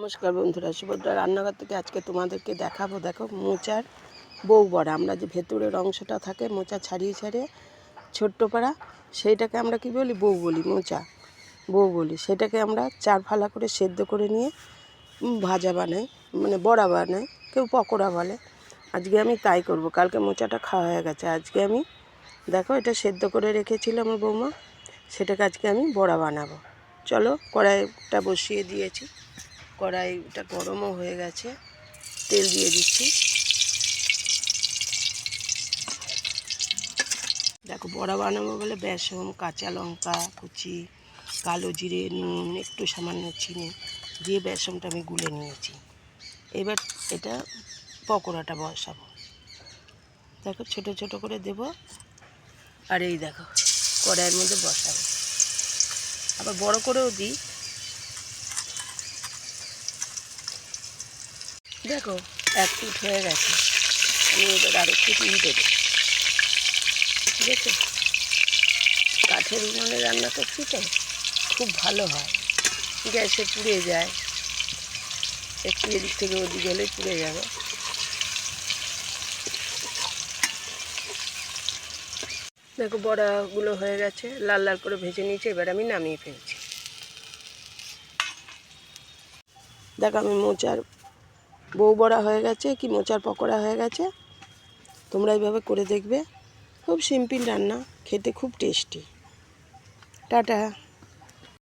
নমস্কার বন্ধুরা, সুভদ্রা রান্নাঘর থেকে আজকে তোমাদেরকে দেখাবো। দেখো, মোচার বউ বড়া। আমরা যে ভেতরের অংশটা থাকে মোচা ছাড়িয়ে ছাড়িয়ে ছোট্ট পাড়া, সেইটাকে আমরা কি বলি? বউ বলি, মোচা বউ বলি। সেটাকে আমরা চার ফালা করে সেদ্ধ করে নিয়ে ভাজা বানাই, মানে বড়া বানাই, কেউ পকোড়া বলে। আজকে আমি তাই করব। কালকে মোচাটা খাওয়া হয়ে গেছে, আজকে আমি দেখো এটা সেদ্ধ করে রেখেছিল আমার বৌমা, সেটাকে আজকে আমি বড়া বানাবো। চলো, কড়াইটা বসিয়ে দিয়েছি, কড়াইটা গরমও হয়ে গেছে, তেল দিয়ে দিচ্ছি। দেখো, বড়া বানাবো বলে বেসন, কাঁচা লঙ্কা কুচি, কালো জিরে, নুন, একটু সামান্য চিনি দিয়ে বেসনটা আমি গুলে নিয়েছি। এবার এটা পকোড়াটা বসাবো। দেখো, ছোট ছোট করে দেব, আর এই দেখো কড়াইয়ের মধ্যে বসাবো। আবার বড় করেও দিই। দেখো, এক ফুট হয়ে গেছে, আমি এবার আরেকটু দিয়ে দেবো। ঠিক আছে, কাঠের উনুনে রান্না করছি তো খুব ভালো হয়, গ্যাসে পুড়ে যায়, একটু এদিক থেকে ওদিক হলেই পুড়ে যাবে। দেখো, বড়াগুলো হয়ে গেছে, লাল লাল করে ভেজে নিয়েছি, এবার আমি নামিয়ে ফেলছি। দেখো, আমি মোচার বউ বড়া হয়ে গেছে, কি মোচার পকোড়া হয়ে গেছে। তোমরা এইভাবে করে দেখবে, খুব সিম্পল রান্না, খেতে খুব টেস্টি। টাটা।